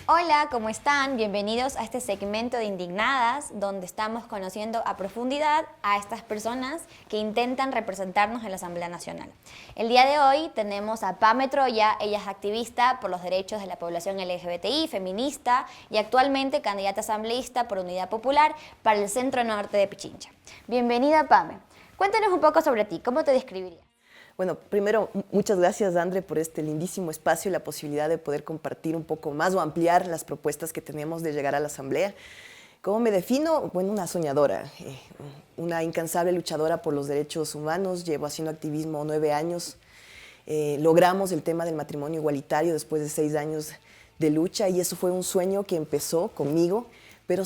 Hola, ¿cómo están? Bienvenidos a este segmento de Indignadas, donde estamos conociendo a profundidad a estas personas que intentan representarnos en la Asamblea Nacional. El día de hoy tenemos a Pame Troya. Ella es activista por los derechos de la población LGBTI, feminista y actualmente candidata asambleísta por Unidad Popular para el Centro Norte de Pichincha. Bienvenida, Pame. Cuéntanos un poco sobre ti, ¿cómo te describirías? Bueno, primero, muchas gracias, André, por este lindísimo espacio y la posibilidad de poder compartir un poco más o ampliar las propuestas que tenemos de llegar a la Asamblea. ¿Cómo me defino? Bueno, una soñadora, una incansable luchadora por los derechos humanos. Llevo haciendo activismo 9 años. Logramos el tema del matrimonio igualitario después de 6 años de lucha y eso fue un sueño que empezó conmigo, pero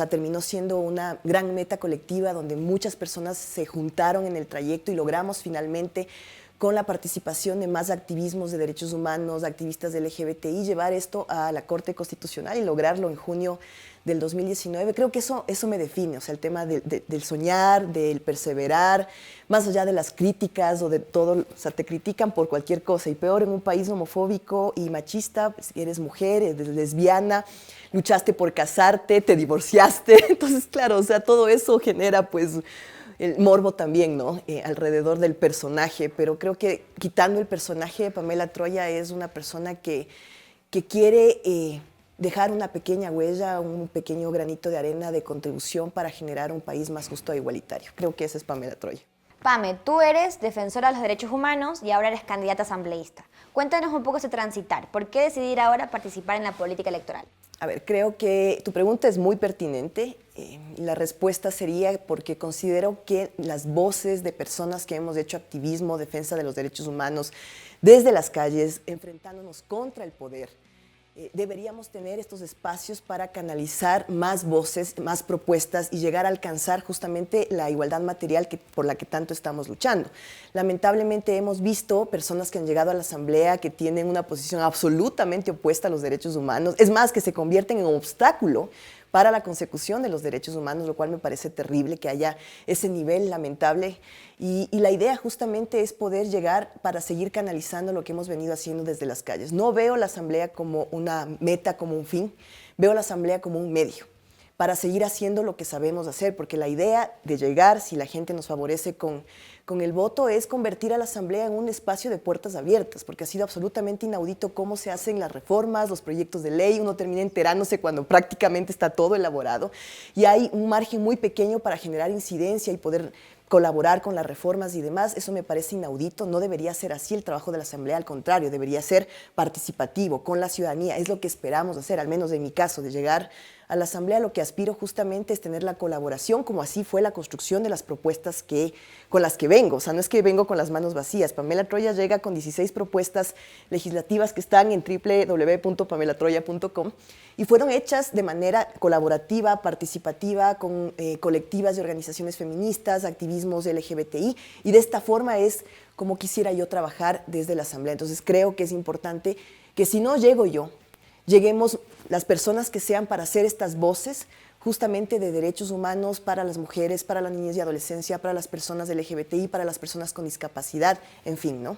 terminó siendo una gran meta colectiva donde muchas personas se juntaron en el trayecto y logramos finalmente, con la participación de más activismos de derechos humanos, activistas del LGBTI, llevar esto a la Corte Constitucional y lograrlo en junio del 2019. Creo que eso me define, o sea, el tema del soñar, del perseverar, más allá de las críticas o de todo, o sea, te critican por cualquier cosa, y peor en un país homofóbico y machista, pues, eres mujer, eres lesbiana, luchaste por casarte, te divorciaste, entonces claro, o sea, todo eso genera pues el morbo también, ¿no? Alrededor del personaje, pero creo que quitando el personaje, Pamela Troya es una persona que quiere dejar una pequeña huella, un pequeño granito de arena de contribución para generar un país más justo e igualitario. Creo que esa es Pamela Troya. Pame, tú eres defensora de los derechos humanos y ahora eres candidata asambleísta. Cuéntanos un poco ese transitar. ¿Por qué decidir ahora participar en la política electoral? A ver, creo que tu pregunta es muy pertinente. La respuesta sería porque considero que las voces de personas que hemos hecho activismo, defensa de los derechos humanos, desde las calles, enfrentándonos contra el poder, deberíamos tener estos espacios para canalizar más voces, más propuestas y llegar a alcanzar justamente la igualdad material por la que tanto estamos luchando. Lamentablemente hemos visto personas que han llegado a la Asamblea que tienen una posición absolutamente opuesta a los derechos humanos, es más, que se convierten en un obstáculo para la consecución de los derechos humanos, lo cual me parece terrible que haya ese nivel lamentable. Y la idea justamente es poder llegar para seguir canalizando lo que hemos venido haciendo desde las calles. No veo la Asamblea como una meta, como un fin, veo la Asamblea como un medio para seguir haciendo lo que sabemos hacer, porque la idea de llegar, si la gente nos favorece con el voto, es convertir a la Asamblea en un espacio de puertas abiertas, porque ha sido absolutamente inaudito cómo se hacen las reformas, los proyectos de ley, uno termina enterándose cuando prácticamente está todo elaborado, y hay un margen muy pequeño para generar incidencia y poder colaborar con las reformas y demás. Eso me parece inaudito, no debería ser así el trabajo de la Asamblea, al contrario, debería ser participativo, con la ciudadanía, es lo que esperamos hacer, al menos en mi caso, de llegar a la Asamblea. Lo que aspiro justamente es tener la colaboración, como así fue la construcción de las propuestas con las que vengo, o sea, no es que vengo con las manos vacías. Pamela Troya llega con 16 propuestas legislativas que están en www.pamelatroya.com y fueron hechas de manera colaborativa, participativa, con colectivas y organizaciones feministas, activismos LGBTI, y de esta forma es como quisiera yo trabajar desde la Asamblea. Entonces creo que es importante que si no llego yo, lleguemos las personas que sean para hacer estas voces justamente de derechos humanos para las mujeres, para la niñez y adolescencia, para las personas LGBTI, para las personas con discapacidad, en fin, ¿no?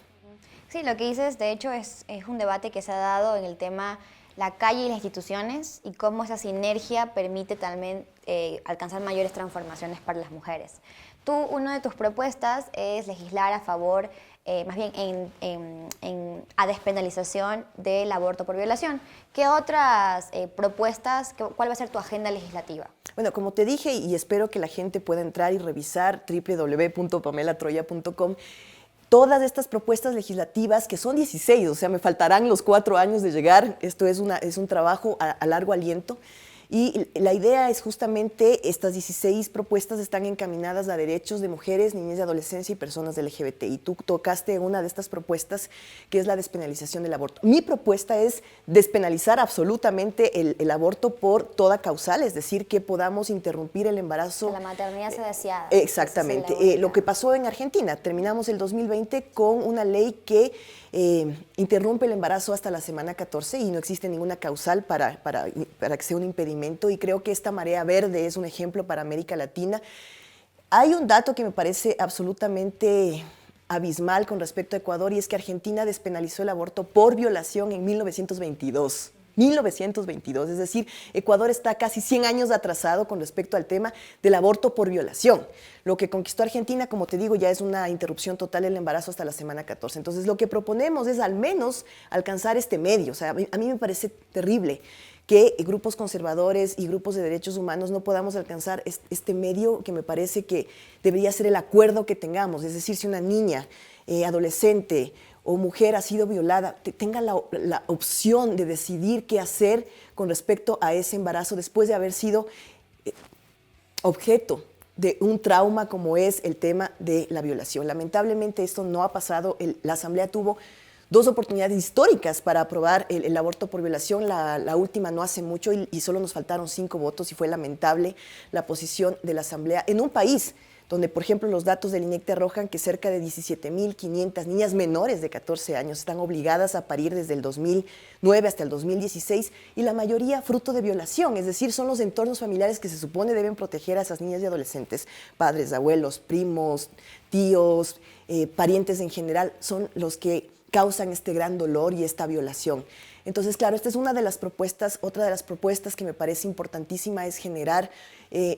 Sí, lo que dices, de hecho, es un debate que se ha dado en el tema la calle y las instituciones y cómo esa sinergia permite también alcanzar mayores transformaciones para las mujeres. Una de tus propuestas es legislar a favor, más bien a despenalización del aborto por violación. ¿Qué otras propuestas, cuál va a ser tu agenda legislativa? Bueno, como te dije, y espero que la gente pueda entrar y revisar www.pamelatroya.com, todas estas propuestas legislativas, que son 16, o sea, me faltarán los 4 años de llegar, esto es un trabajo a largo aliento, y la idea es justamente, estas 16 propuestas están encaminadas a derechos de mujeres, niñez y adolescencia y personas LGBTI. Tú tocaste una de estas propuestas, que es la despenalización del aborto. Mi propuesta es despenalizar absolutamente el aborto por toda causal, es decir, que podamos interrumpir el embarazo. La maternidad no deseada. Exactamente. Lo que pasó en Argentina, terminamos el 2020 con una ley que interrumpe el embarazo hasta la semana 14 y no existe ninguna causal para que sea un impedimento, y creo que esta marea verde es un ejemplo para América Latina. Hay un dato que me parece absolutamente abismal con respecto a Ecuador, y es que Argentina despenalizó el aborto por violación en 1922. 1922, es decir, Ecuador está casi 100 años atrasado con respecto al tema del aborto por violación. Lo que conquistó Argentina, como te digo, ya es una interrupción total del embarazo hasta la semana 14. Entonces, lo que proponemos es al menos alcanzar este medio. O sea, a mí me parece terrible que grupos conservadores y grupos de derechos humanos no podamos alcanzar este medio que me parece que debería ser el acuerdo que tengamos. Es decir, si una niña, adolescente o mujer ha sido violada, tenga la opción de decidir qué hacer con respecto a ese embarazo después de haber sido objeto de un trauma como es el tema de la violación. Lamentablemente esto no ha pasado. La Asamblea tuvo 2 oportunidades históricas para aprobar el aborto por violación, la última no hace mucho y solo nos faltaron 5 votos y fue lamentable la posición de la Asamblea en un país donde, por ejemplo, los datos del INEC te arrojan que cerca de 17.500 niñas menores de 14 años están obligadas a parir desde el 2009 hasta el 2016 y la mayoría fruto de violación, es decir, son los entornos familiares que se supone deben proteger a esas niñas y adolescentes, padres, abuelos, primos, tíos, parientes en general, son los que causan este gran dolor y esta violación. Entonces, claro, esta es una de las propuestas. Otra de las propuestas que me parece importantísima es generar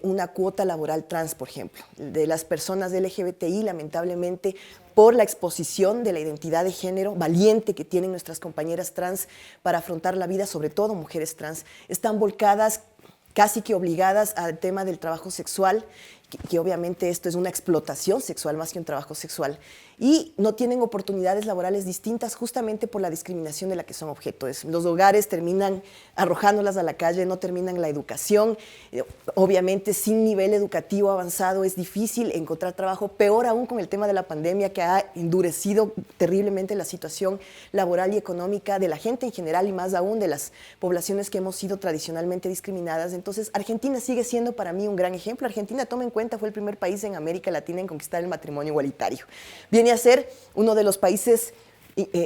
una cuota laboral trans, por ejemplo, de las personas LGBTI, lamentablemente, por la exposición de la identidad de género valiente que tienen nuestras compañeras trans para afrontar la vida, sobre todo mujeres trans, están volcadas casi que obligadas al tema del trabajo sexual, que obviamente esto es una explotación sexual más que un trabajo sexual, y no tienen oportunidades laborales distintas justamente por la discriminación de la que son objeto. Los hogares terminan arrojándolas a la calle, no terminan la educación. Obviamente sin nivel educativo avanzado es difícil encontrar trabajo, peor aún con el tema de la pandemia que ha endurecido terriblemente la situación laboral y económica de la gente en general y más aún de las poblaciones que hemos sido tradicionalmente discriminadas. Entonces Argentina sigue siendo para mí un gran ejemplo. Argentina, toma en cuenta, fue el primer país en América Latina en conquistar el matrimonio igualitario. Viene a ser uno de los países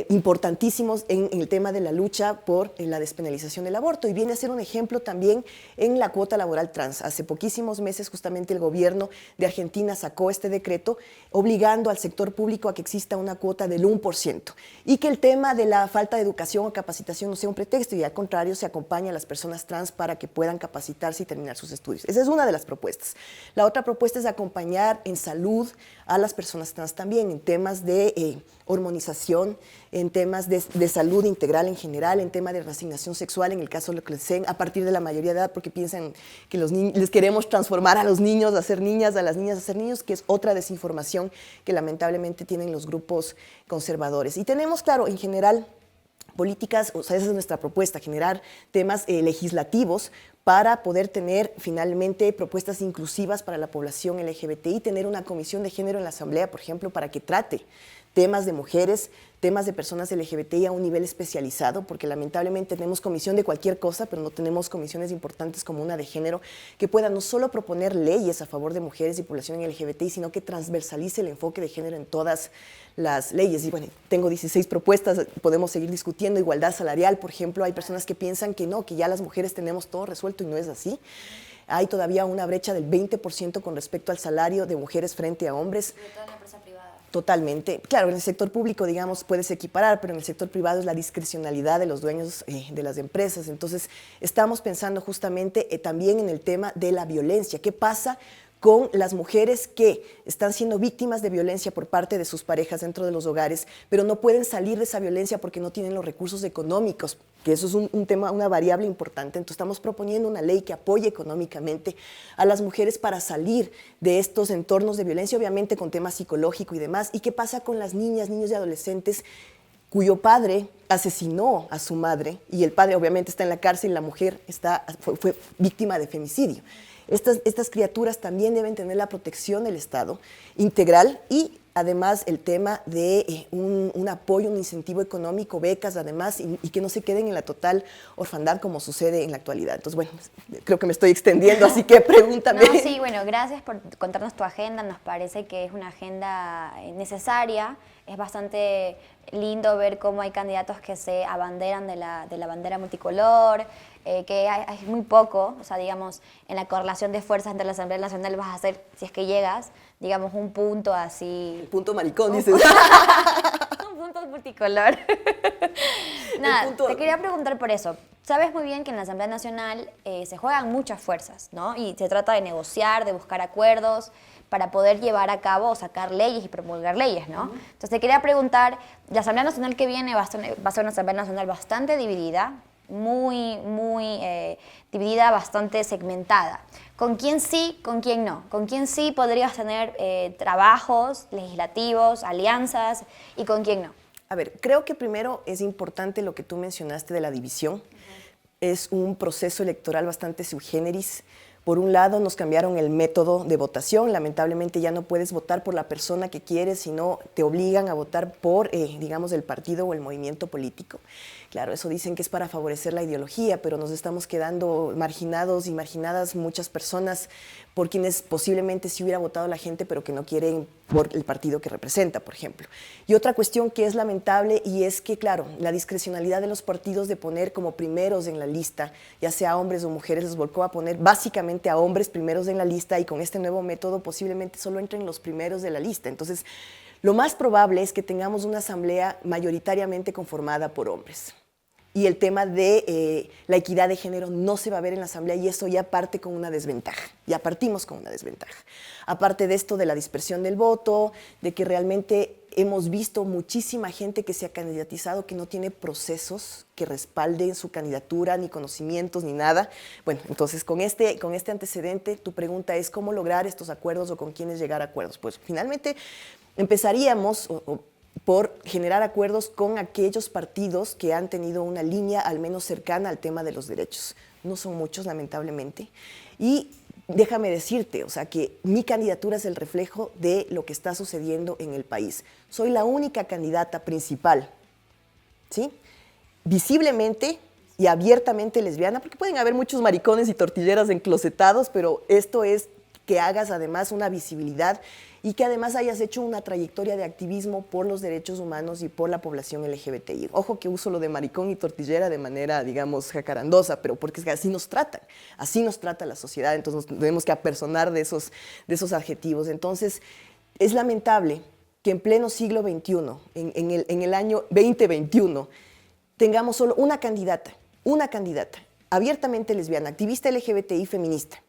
importantísimos en el tema de la lucha por la despenalización del aborto y viene a ser un ejemplo también en la cuota laboral trans. Hace poquísimos meses justamente el gobierno de Argentina sacó este decreto obligando al sector público a que exista una cuota del 1% y que el tema de la falta de educación o capacitación no sea un pretexto y al contrario se acompaña a las personas trans para que puedan capacitarse y terminar sus estudios. Esa es una de las propuestas. La otra propuesta es acompañar en salud a las personas trans también en temas de hormonización, en temas de salud integral en general, en temas de reasignación sexual, en el caso de lo que les den a partir de la mayoría de edad, porque piensan que les queremos transformar a los niños a ser niñas, a las niñas a ser niños, que es otra desinformación que lamentablemente tienen los grupos conservadores. Y tenemos, claro, en general, políticas, o sea, esa es nuestra propuesta, generar temas legislativos para poder tener finalmente propuestas inclusivas para la población LGBTI, tener una comisión de género en la Asamblea, por ejemplo, para que trate temas de mujeres, temas de personas LGBTI a un nivel especializado, porque lamentablemente tenemos comisión de cualquier cosa, pero no tenemos comisiones importantes como una de género, que pueda no solo proponer leyes a favor de mujeres y población LGBTI, sino que transversalice el enfoque de género en todas las leyes. Y bueno, tengo 16 propuestas, podemos seguir discutiendo. Igualdad salarial, por ejemplo, hay personas que piensan que no, que ya las mujeres tenemos todo resuelto y no es así. Hay todavía una brecha del 20% con respecto al salario de mujeres frente a hombres. Sobre todo en la empresa privada. Totalmente. Claro, en el sector público, digamos, puedes equiparar, pero en el sector privado es la discrecionalidad de los dueños de las empresas. Entonces, estamos pensando justamente también en el tema de la violencia. ¿Qué pasa con las mujeres que están siendo víctimas de violencia por parte de sus parejas dentro de los hogares, pero no pueden salir de esa violencia porque no tienen los recursos económicos? Que eso es un tema, una variable importante. Entonces estamos proponiendo una ley que apoye económicamente a las mujeres para salir de estos entornos de violencia, obviamente con temas psicológicos y demás. ¿Y qué pasa con las niñas, niños y adolescentes cuyo padre asesinó a su madre y el padre obviamente está en la cárcel y la mujer fue víctima de femicidio? Estas criaturas también deben tener la protección del Estado integral y además el tema de un apoyo, un incentivo económico, becas además, y que no se queden en la total orfandad como sucede en la actualidad. Entonces, bueno, creo que me estoy extendiendo, así que pregúntame. No, sí, bueno, gracias por contarnos tu agenda. Nos parece que es una agenda necesaria. Es bastante lindo ver cómo hay candidatos que se abanderan de la bandera multicolor, que hay muy poco, o sea, digamos, en la correlación de fuerzas entre la Asamblea Nacional vas a hacer, si es que llegas, digamos, un punto así... El punto maricón, dices. Un punto multicolor. Nada, te quería preguntar por eso. Sabes muy bien que en la Asamblea Nacional se juegan muchas fuerzas, ¿no? Y se trata de negociar, de buscar acuerdos para poder llevar a cabo o sacar leyes y promulgar leyes, ¿no? Entonces te quería preguntar, la Asamblea Nacional que viene va a ser una Asamblea Nacional bastante dividida, muy dividida, bastante segmentada. ¿Con quién sí, con quién no? ¿Con quién sí podrías tener trabajos legislativos, alianzas y con quién no? A ver, creo que primero es importante lo que tú mencionaste de la división. Es un proceso electoral bastante sui generis. Por un lado, nos cambiaron el método de votación. Lamentablemente ya no puedes votar por la persona que quieres, sino te obligan a votar por, digamos, el partido o el movimiento político. Claro, eso dicen que es para favorecer la ideología, pero nos estamos quedando marginados y marginadas muchas personas por quienes posiblemente sí hubiera votado la gente, pero que no quieren por el partido que representa, por ejemplo. Y otra cuestión que es lamentable y es que, claro, la discrecionalidad de los partidos de poner como primeros en la lista, ya sea hombres o mujeres, les volcó a poner básicamente a hombres primeros en la lista y con este nuevo método posiblemente solo entren los primeros de la lista. Entonces, lo más probable es que tengamos una asamblea mayoritariamente conformada por hombres. Y el tema de la equidad de género no se va a ver en la asamblea y eso ya parte con una desventaja, ya partimos con una desventaja. Aparte de esto de la dispersión del voto, de que realmente hemos visto muchísima gente que se ha candidatizado que no tiene procesos que respalden su candidatura, ni conocimientos, ni nada. Bueno, entonces con este antecedente, tu pregunta es cómo lograr estos acuerdos o con quiénes llegar a acuerdos. Pues finalmente empezaríamos por generar acuerdos con aquellos partidos que han tenido una línea al menos cercana al tema de los derechos. No son muchos, lamentablemente. Y déjame decirte, o sea, que mi candidatura es el reflejo de lo que está sucediendo en el país. Soy la única candidata principal, ¿sí? Visiblemente y abiertamente lesbiana, porque pueden haber muchos maricones y tortilleras enclosetados, pero esto es que hagas además una visibilidad y que además hayas hecho una trayectoria de activismo por los derechos humanos y por la población LGBTI. Ojo que uso lo de maricón y tortillera de manera, digamos, jacarandosa, pero porque es que así nos trata la sociedad, entonces nos tenemos que apersonar de esos adjetivos. Entonces, es lamentable que en pleno siglo XXI, en el año 2021, tengamos solo una candidata, abiertamente lesbiana, activista LGBTI feminista,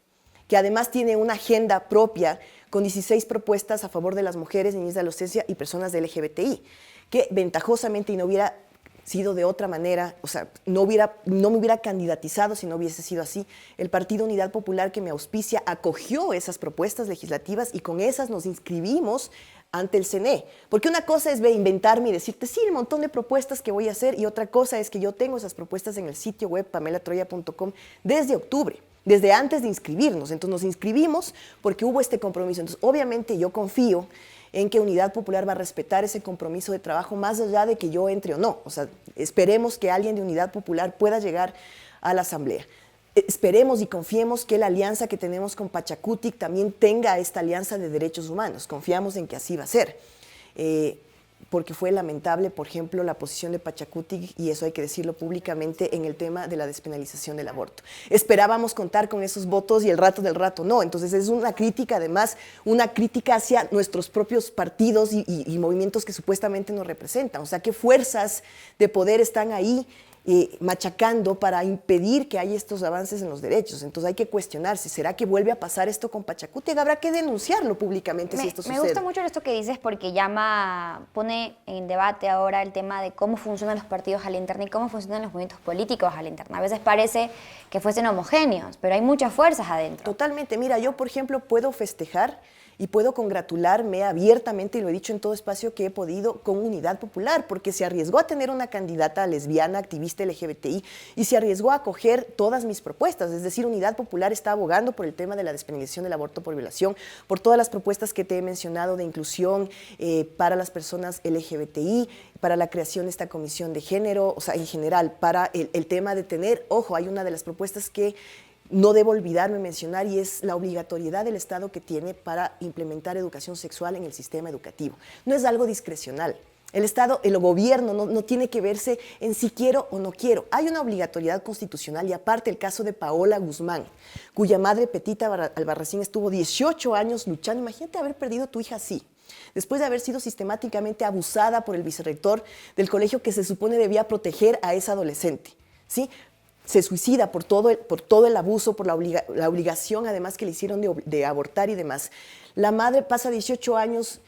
que además tiene una agenda propia con 16 propuestas a favor de las mujeres, niñas de adolescencia y personas de LGBTI, que ventajosamente, y no hubiera sido de otra manera, o sea, no me hubiera candidatizado si no hubiese sido así, el Partido Unidad Popular que me auspicia acogió esas propuestas legislativas y con esas nos inscribimos ante el CNE. Porque una cosa es inventarme y decirte, sí, el montón de propuestas que voy a hacer, y otra cosa es que yo tengo esas propuestas en el sitio web pamelatroya.com desde octubre. Desde antes de inscribirnos. Entonces nos inscribimos porque hubo este compromiso. Entonces obviamente yo confío en que Unidad Popular va a respetar ese compromiso de trabajo más allá de que yo entre o no. O sea, esperemos que alguien de Unidad Popular pueda llegar a la asamblea. Esperemos y confiemos que la alianza que tenemos con Pachacutic también tenga esta alianza de derechos humanos. Confiamos en que así va a ser. Porque fue lamentable, por ejemplo, la posición de Pachacutic, y eso hay que decirlo públicamente, en el tema de la despenalización del aborto. Esperábamos contar con esos votos y el rato del rato no. Entonces es una crítica, además, una crítica hacia nuestros propios partidos y movimientos que supuestamente nos representan. O sea, ¿qué fuerzas de poder están ahí machacando para impedir que haya estos avances en los derechos? Entonces hay que cuestionarse, ¿será que vuelve a pasar esto con Pachacutic? Habrá que denunciarlo públicamente si esto sucede. Me gusta mucho esto que dices porque pone en debate ahora el tema de cómo funcionan los partidos a la interna y cómo funcionan los movimientos políticos a la interna. A veces parece que fuesen homogéneos, pero hay muchas fuerzas adentro. Totalmente. Mira, yo, por ejemplo, puedo festejar y puedo congratularme abiertamente, y lo he dicho en todo espacio, que he podido con Unidad Popular, porque se arriesgó a tener una candidata lesbiana, activista LGBTI, y se arriesgó a acoger todas mis propuestas. Es decir, Unidad Popular está abogando por el tema de la despenalización del aborto por violación, por todas las propuestas que te he mencionado de inclusión para las personas LGBTI, para la creación de esta comisión de género, o sea, en general, para el tema de tener, ojo, hay una de las propuestas que no debo olvidarme mencionar, y es la obligatoriedad del Estado que tiene para implementar educación sexual en el sistema educativo. No es algo discrecional. El Estado, el gobierno no tiene que verse en si quiero o no quiero. Hay una obligatoriedad constitucional, y aparte el caso de Paola Guzmán, cuya madre Petita Albarracín estuvo 18 años luchando. Imagínate haber perdido a tu hija así, después de haber sido sistemáticamente abusada por el vicerrector del colegio que se supone debía proteger a esa adolescente, ¿sí? se suicida por todo el abuso, por la obligación además que le hicieron de abortar y demás. La madre pasa 18 años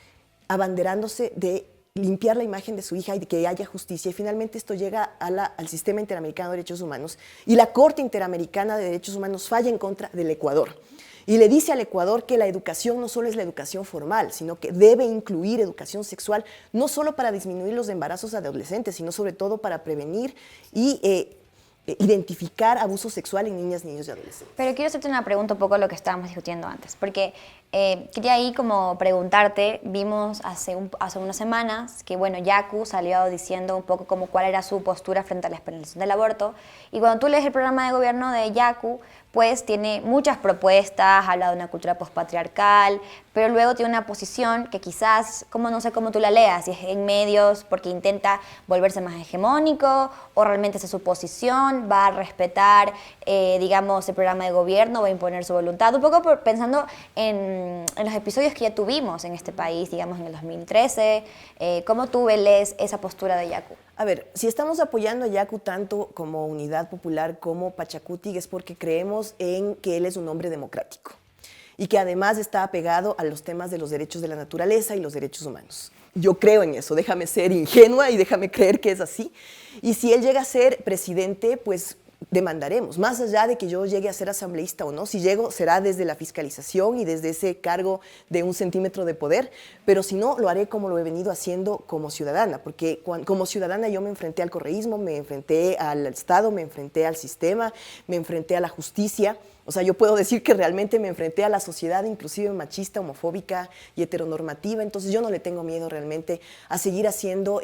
abanderándose de limpiar la imagen de su hija y de que haya justicia, y finalmente esto llega al Sistema Interamericano de Derechos Humanos, y la Corte Interamericana de Derechos Humanos falla en contra del Ecuador. Y le dice al Ecuador que la educación no solo es la educación formal, sino que debe incluir educación sexual, no solo para disminuir los embarazos adolescentes, sino sobre todo para prevenir y identificar abuso sexual en niñas, niños y adolescentes. Pero quiero hacerte una pregunta un poco lo que estábamos discutiendo antes, porque quería ahí como preguntarte, vimos hace unas semanas que, bueno, Yaku salió diciendo un poco como cuál era su postura frente a la despenalización del aborto, y cuando tú lees el programa de gobierno de Yaku, pues tiene muchas propuestas, habla de una cultura pospatriarcal, pero luego tiene una posición que quizás, como no sé cómo tú la leas, si es en medios porque intenta volverse más hegemónico, o realmente esa es su posición, va a respetar, digamos, el programa de gobierno, va a imponer su voluntad, un poco pensando en los episodios que ya tuvimos en este país, digamos, en el 2013, ¿cómo tú lees esa postura de Yaku? A ver, si estamos apoyando a Yaku tanto como Unidad Popular como Pachacuti, es porque creemos en que él es un hombre democrático y que además está apegado a los temas de los derechos de la naturaleza y los derechos humanos. Yo creo en eso, déjame ser ingenua y déjame creer que es así. Y si él llega a ser presidente, pues demandaremos, más allá de que yo llegue a ser asambleísta o no. Si llego, será desde la fiscalización y desde ese cargo de 1 centímetro de poder, pero si no, lo haré como lo he venido haciendo como ciudadana, porque como ciudadana yo me enfrenté al correísmo, me enfrenté al Estado, me enfrenté al sistema, me enfrenté a la justicia. O sea, yo puedo decir que realmente me enfrenté a la sociedad, inclusive machista, homofóbica y heteronormativa, entonces yo no le tengo miedo realmente a seguir haciendo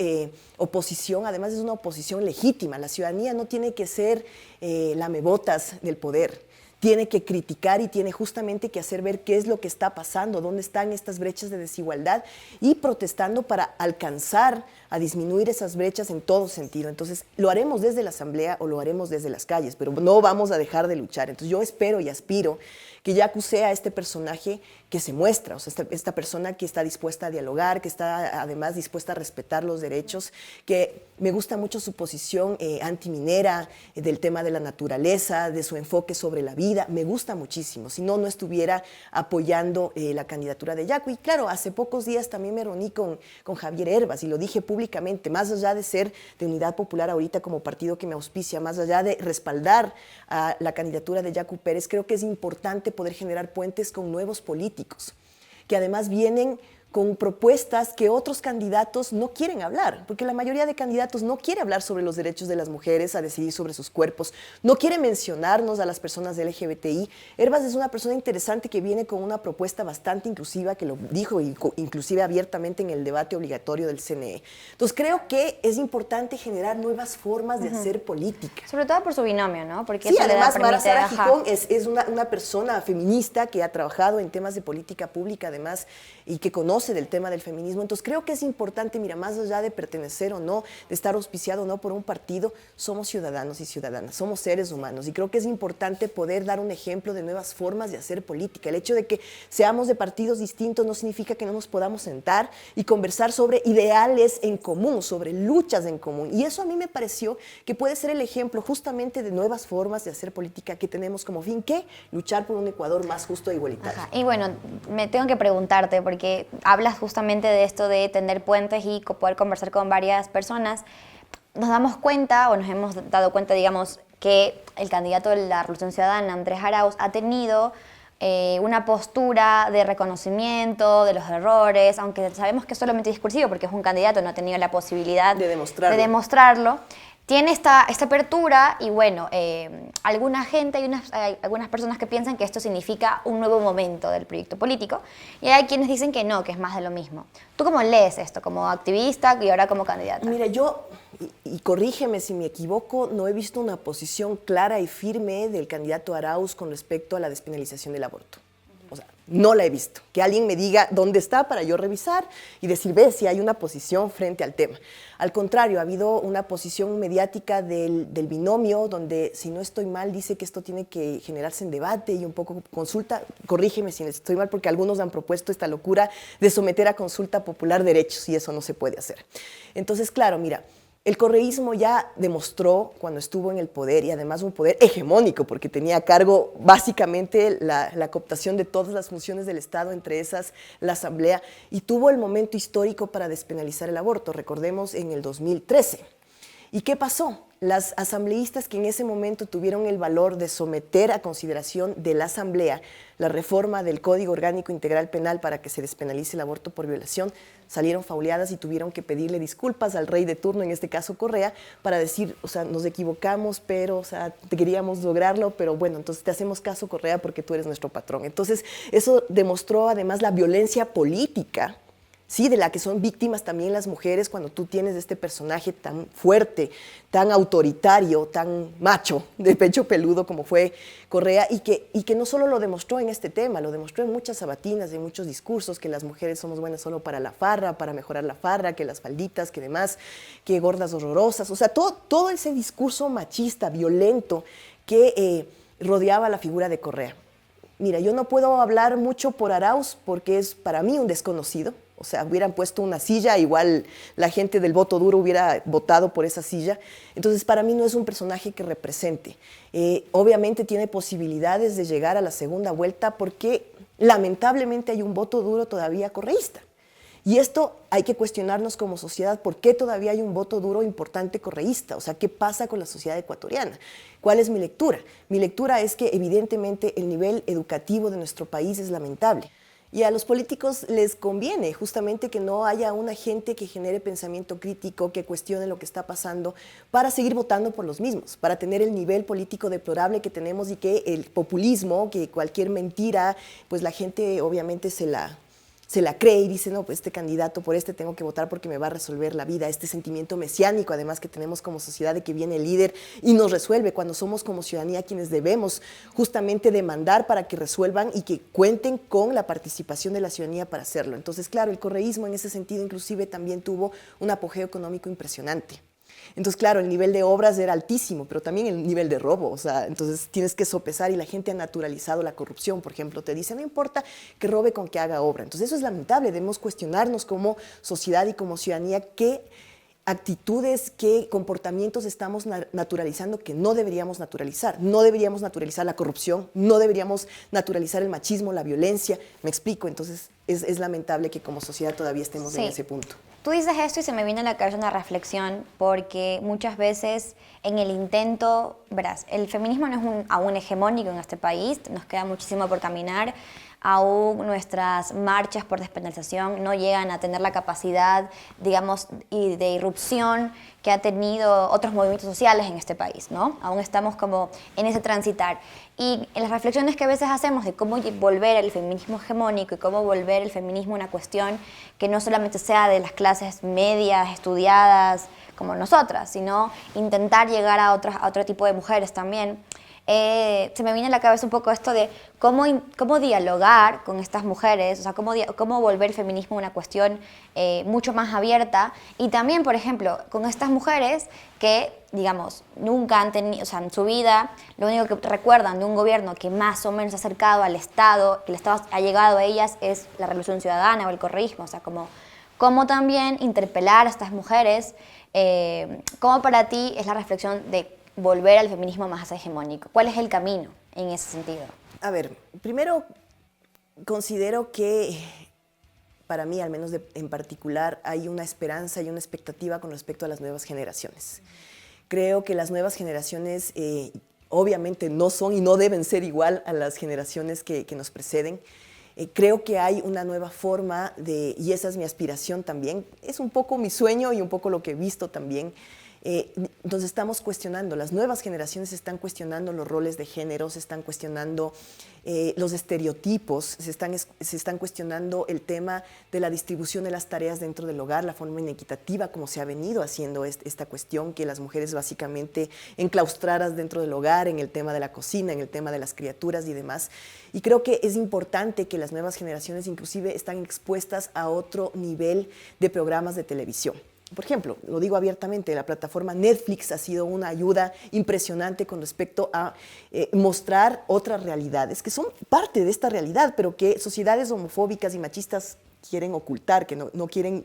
oposición. Además es una oposición legítima. La ciudadanía no tiene que ser lamebotas del poder, tiene que criticar y tiene justamente que hacer ver qué es lo que está pasando, dónde están estas brechas de desigualdad, y protestando para alcanzar a disminuir esas brechas en todo sentido. Entonces, lo haremos desde la asamblea o lo haremos desde las calles, pero no vamos a dejar de luchar. Entonces, yo espero y aspiro que Yaku sea este personaje que se muestra, o sea, esta persona que está dispuesta a dialogar, que está además dispuesta a respetar los derechos, que me gusta mucho su posición antiminera, del tema de la naturaleza, de su enfoque sobre la vida, me gusta muchísimo, si no, no estuviera apoyando la candidatura de Yaku. Y claro, hace pocos días también me reuní con Javier Hervas y lo dije públicamente, más allá de ser de Unidad Popular ahorita como partido que me auspicia, más allá de respaldar a la candidatura de Yaku Pérez, creo que es importante poder generar puentes con nuevos políticos, que además vienen con propuestas que otros candidatos no quieren hablar, porque la mayoría de candidatos no quiere hablar sobre los derechos de las mujeres, a decidir sobre sus cuerpos, no quiere mencionarnos a las personas del LGBTI. Hervas es una persona interesante que viene con una propuesta bastante inclusiva, que lo dijo inclusive abiertamente en el debate obligatorio del CNE. Entonces creo que es importante generar nuevas formas de hacer política. Sobre todo por su binomio, ¿no? Porque sí, eso además le da Mara Sara ajá. Gijón es una persona feminista que ha trabajado en temas de política pública además y que conoce del tema del feminismo. Entonces creo que es importante, mira, más allá de pertenecer o no, de estar auspiciado o no por un partido, somos ciudadanos y ciudadanas, somos seres humanos, y creo que es importante poder dar un ejemplo de nuevas formas de hacer política. El hecho de que seamos de partidos distintos no significa que no nos podamos sentar y conversar sobre ideales en común, sobre luchas en común, y eso a mí me pareció que puede ser el ejemplo justamente de nuevas formas de hacer política que tenemos como fin, que luchar por un Ecuador más justo e igualitario. Ajá. Y bueno, me tengo que preguntarte, porque hablas justamente de esto de tender puentes y poder conversar con varias personas. Nos damos cuenta, o nos hemos dado cuenta, digamos, que el candidato de la Revolución Ciudadana, Andrés Arauz, ha tenido una postura de reconocimiento de los errores, aunque sabemos que es solamente discursivo, porque es un candidato, no ha tenido la posibilidad de demostrarlo. Tiene esta apertura y bueno, alguna gente, hay algunas personas que piensan que esto significa un nuevo momento del proyecto político, y hay quienes dicen que no, que es más de lo mismo. ¿Tú cómo lees esto como activista y ahora como candidata? Mira, yo, y corrígeme si me equivoco, no he visto una posición clara y firme del candidato Arauz con respecto a la despenalización del aborto. O sea, no la he visto. Que alguien me diga dónde está para yo revisar y decir, ve si hay una posición frente al tema. Al contrario, ha habido una posición mediática del binomio, donde, si no estoy mal, dice que esto tiene que generarse en debate y un poco consulta. Corrígeme si estoy mal, porque algunos han propuesto esta locura de someter a consulta popular derechos, y eso no se puede hacer. Entonces, claro, mira, El correísmo ya demostró cuando estuvo en el poder, y además un poder hegemónico, porque tenía a cargo básicamente la cooptación de todas las funciones del Estado, entre esas la Asamblea, y tuvo el momento histórico para despenalizar el aborto, recordemos en el 2013. ¿Y qué pasó? Las asambleístas que en ese momento tuvieron el valor de someter a consideración de la Asamblea la reforma del Código Orgánico Integral Penal para que se despenalice el aborto por violación, salieron fauleadas y tuvieron que pedirle disculpas al rey de turno, en este caso Correa, para decir, o sea, nos equivocamos, pero, o sea, queríamos lograrlo, pero bueno, entonces te hacemos caso, Correa, porque tú eres nuestro patrón. Entonces, eso demostró además la violencia política, sí, de la que son víctimas también las mujeres cuando tú tienes este personaje tan fuerte, tan autoritario, tan macho, de pecho peludo como fue Correa, y que no solo lo demostró en este tema, lo demostró en muchas sabatinas, en muchos discursos, que las mujeres somos buenas solo para la farra, para mejorar la farra, que las falditas, que demás, que gordas horrorosas, o sea, todo ese discurso machista, violento, que rodeaba la figura de Correa. Mira, yo no puedo hablar mucho por Arauz porque es para mí un desconocido. O sea, hubieran puesto una silla, igual la gente del voto duro hubiera votado por esa silla. Entonces, para mí no es un personaje que represente. Obviamente tiene posibilidades de llegar a la segunda vuelta porque lamentablemente hay un voto duro todavía correísta. Y esto hay que cuestionarnos como sociedad, ¿por qué todavía hay un voto duro importante correísta? O sea, ¿qué pasa con la sociedad ecuatoriana? ¿Cuál es mi lectura? Mi lectura es que evidentemente el nivel educativo de nuestro país es lamentable. Y a los políticos les conviene justamente que no haya una gente que genere pensamiento crítico, que cuestione lo que está pasando, para seguir votando por los mismos, para tener el nivel político deplorable que tenemos y que el populismo, que cualquier mentira, pues la gente obviamente se la cree y dice, no, pues este candidato, por este tengo que votar porque me va a resolver la vida. Este sentimiento mesiánico, además, que tenemos como sociedad de que viene el líder y nos resuelve, cuando somos como ciudadanía quienes debemos justamente demandar para que resuelvan y que cuenten con la participación de la ciudadanía para hacerlo. Entonces, claro, el correísmo en ese sentido inclusive también tuvo un apogeo económico impresionante. Entonces, claro, el nivel de obras era altísimo, pero también el nivel de robo, o sea, entonces tienes que sopesar y la gente ha naturalizado la corrupción, por ejemplo, te dice, no importa que robe con que haga obra. Entonces, eso es lamentable, debemos cuestionarnos como sociedad y como ciudadanía qué actitudes, qué comportamientos estamos naturalizando que no deberíamos naturalizar. No deberíamos naturalizar la corrupción, no deberíamos naturalizar el machismo, la violencia, me explico, entonces es lamentable que como sociedad todavía estemos en ese punto. Tú dices esto y se me viene a la cabeza una reflexión, porque muchas veces en el intento, verás, el feminismo no es aún hegemónico en este país, nos queda muchísimo por caminar, aún nuestras marchas por despenalización no llegan a tener la capacidad, digamos, de irrupción que ha tenido otros movimientos sociales en este país, ¿no? Aún estamos como en ese transitar. Y en las reflexiones que a veces hacemos de cómo volver el feminismo hegemónico y cómo volver el feminismo una cuestión que no solamente sea de las clases medias, estudiadas como nosotras, sino intentar llegar a otro tipo de mujeres también. Se me viene a la cabeza un poco esto de cómo dialogar con estas mujeres, o sea, cómo volver el feminismo una cuestión mucho más abierta, y también, por ejemplo, con estas mujeres que, digamos, nunca han tenido, o sea, en su vida, lo único que recuerdan de un gobierno que más o menos ha acercado al Estado, que el Estado ha llegado a ellas, es la Revolución Ciudadana o el correísmo, o sea, cómo también interpelar a estas mujeres, cómo para ti es la reflexión de volver al feminismo más hegemónico. ¿Cuál es el camino en ese sentido? A ver, primero considero que para mí, al menos en particular, hay una esperanza y una expectativa con respecto a las nuevas generaciones. Creo que las nuevas generaciones obviamente no son y no deben ser igual a las generaciones que nos preceden. Creo que hay una nueva forma y esa es mi aspiración también, es un poco mi sueño y un poco lo que he visto también. Entonces estamos cuestionando, las nuevas generaciones están cuestionando los roles de género, se están cuestionando los estereotipos, se están cuestionando el tema de la distribución de las tareas dentro del hogar, la forma inequitativa como se ha venido haciendo esta cuestión, que las mujeres básicamente enclaustradas dentro del hogar, en el tema de la cocina, en el tema de las criaturas y demás. Y creo que es importante que las nuevas generaciones inclusive están expuestas a otro nivel de programas de televisión. Por ejemplo, lo digo abiertamente, la plataforma Netflix ha sido una ayuda impresionante con respecto a mostrar otras realidades que son parte de esta realidad, pero que sociedades homofóbicas y machistas quieren ocultar, que no quieren,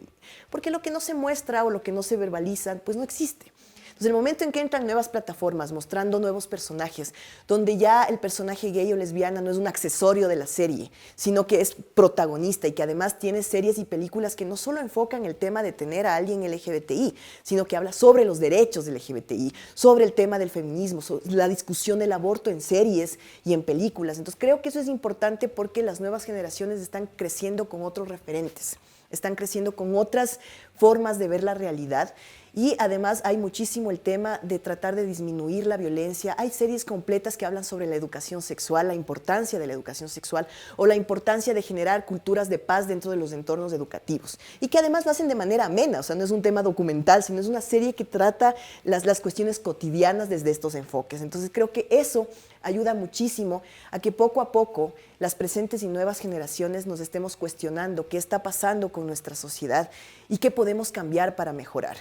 porque lo que no se muestra o lo que no se verbaliza, pues no existe. Entonces, el momento en que entran nuevas plataformas mostrando nuevos personajes, donde ya el personaje gay o lesbiana no es un accesorio de la serie, sino que es protagonista y que además tiene series y películas que no solo enfocan el tema de tener a alguien LGBTI, sino que habla sobre los derechos del LGBTI, sobre el tema del feminismo, sobre la discusión del aborto en series y en películas. Entonces, creo que eso es importante porque las nuevas generaciones están creciendo con otros referentes, están creciendo con otras formas de ver la realidad. Y además hay muchísimo el tema de tratar de disminuir la violencia. Hay series completas que hablan sobre la educación sexual, la importancia de la educación sexual o la importancia de generar culturas de paz dentro de los entornos educativos. Y que además lo hacen de manera amena, o sea, no es un tema documental, sino es una serie que trata las cuestiones cotidianas desde estos enfoques. Entonces creo que eso ayuda muchísimo a que poco a poco las presentes y nuevas generaciones nos estemos cuestionando qué está pasando con nuestra sociedad y qué podemos cambiar para mejorar.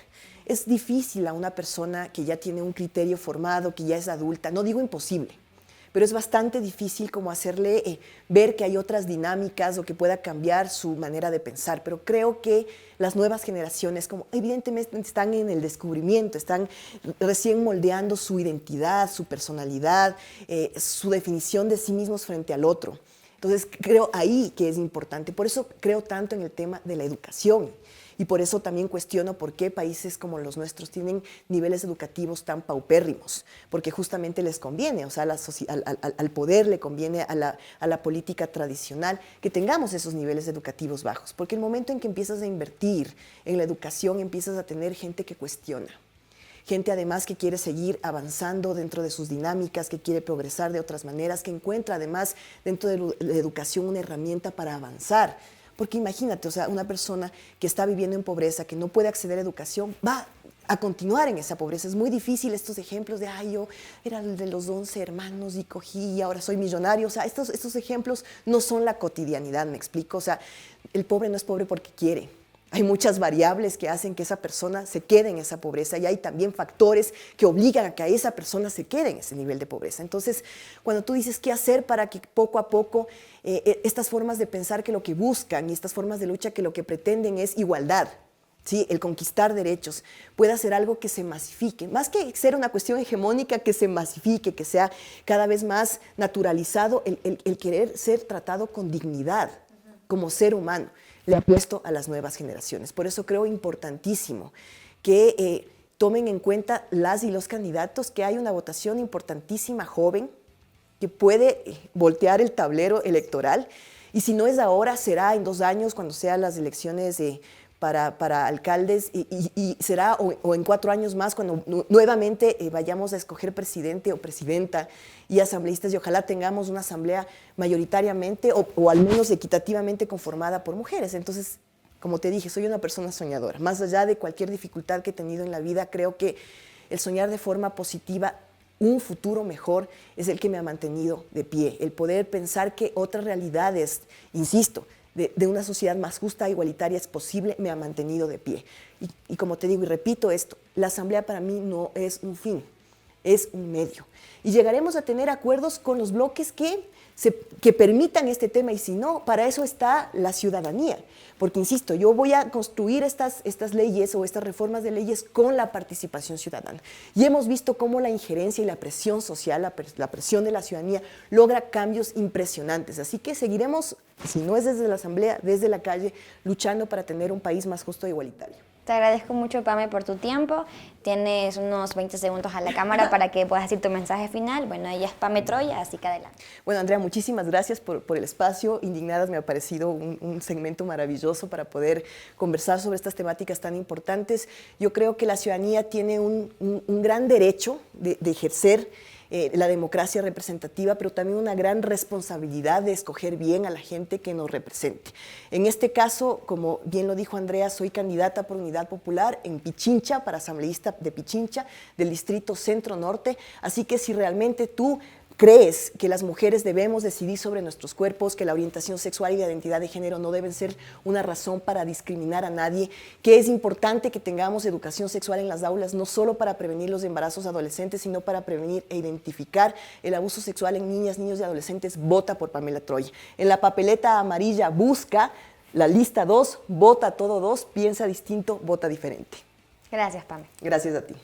Es difícil a una persona que ya tiene un criterio formado, que ya es adulta, no digo imposible, pero es bastante difícil como hacerle ver que hay otras dinámicas o que pueda cambiar su manera de pensar. Pero creo que las nuevas generaciones, como evidentemente están en el descubrimiento, están recién moldeando su identidad, su personalidad, su definición de sí mismos frente al otro. Entonces creo ahí que es importante. Por eso creo tanto en el tema de la educación. Y por eso también cuestiono por qué países como los nuestros tienen niveles educativos tan paupérrimos, porque justamente les conviene, o sea, al poder le conviene a la política tradicional que tengamos esos niveles educativos bajos, porque el momento en que empiezas a invertir en la educación empiezas a tener gente que cuestiona. Gente además que quiere seguir avanzando dentro de sus dinámicas, que quiere progresar de otras maneras, que encuentra además dentro de la educación una herramienta para avanzar. Porque imagínate, o sea, una persona que está viviendo en pobreza, que no puede acceder a educación, va a continuar en esa pobreza. Es muy difícil estos ejemplos de, ay, yo era el de los 11 hermanos y cogí y ahora soy millonario. O sea, estos ejemplos no son la cotidianidad, ¿me explico? O sea, el pobre no es pobre porque quiere. Hay muchas variables que hacen que esa persona se quede en esa pobreza y hay también factores que obligan a que esa persona se quede en ese nivel de pobreza. Entonces, cuando tú dices qué hacer para que poco a poco estas formas de pensar que lo que buscan y estas formas de lucha que lo que pretenden es igualdad, ¿sí? El conquistar derechos, pueda ser algo que se masifique, más que ser una cuestión hegemónica, que se masifique, que sea cada vez más naturalizado el querer ser tratado con dignidad como ser humano. Le apuesto a las nuevas generaciones. Por eso creo importantísimo que tomen en cuenta las y los candidatos, que hay una votación importantísima joven que puede voltear el tablero electoral y si no es ahora, será en 2 años cuando sean las elecciones para alcaldes y será o en 4 años más cuando nuevamente vayamos a escoger presidente o presidenta y asambleístas y ojalá tengamos una asamblea mayoritariamente o al menos equitativamente conformada por mujeres. Entonces, como te dije, soy una persona soñadora. Más allá de cualquier dificultad que he tenido en la vida, creo que el soñar de forma positiva un futuro mejor es el que me ha mantenido de pie. El poder pensar que otras realidades, insisto, de una sociedad más justa e igualitaria es posible, me ha mantenido de pie. Y como te digo y repito esto, la asamblea para mí no es un fin, es un medio. Y llegaremos a tener acuerdos con los bloques que permitan este tema y si no, para eso está la ciudadanía. Porque, insisto, yo voy a construir estas leyes o estas reformas de leyes con la participación ciudadana. Y hemos visto cómo la injerencia y la presión social, la presión de la ciudadanía, logra cambios impresionantes. Así que seguiremos, si no es desde la asamblea, desde la calle, luchando para tener un país más justo e igualitario. Te agradezco mucho, Pame, por tu tiempo. Tienes unos 20 segundos a la cámara para que puedas decir tu mensaje final. Bueno, ella es Pame Troya, así que adelante. Bueno, Andrea, muchísimas gracias por el espacio. Indignadas me ha parecido un segmento maravilloso para poder conversar sobre estas temáticas tan importantes. Yo creo que la ciudadanía tiene un gran derecho de ejercer la democracia representativa, pero también una gran responsabilidad de escoger bien a la gente que nos represente. En este caso, como bien lo dijo Andrea, soy candidata por Unidad Popular en Pichincha, para asambleísta de Pichincha, del distrito Centro Norte, así que si realmente tú crees que las mujeres debemos decidir sobre nuestros cuerpos, que la orientación sexual y la identidad de género no deben ser una razón para discriminar a nadie, que es importante que tengamos educación sexual en las aulas, no solo para prevenir los embarazos adolescentes, sino para prevenir e identificar el abuso sexual en niñas, niños y adolescentes, vota por Pamela Troya. En la papeleta amarilla busca La lista 2, vota todo 2, piensa distinto, vota diferente. Gracias, Pame. Gracias a ti.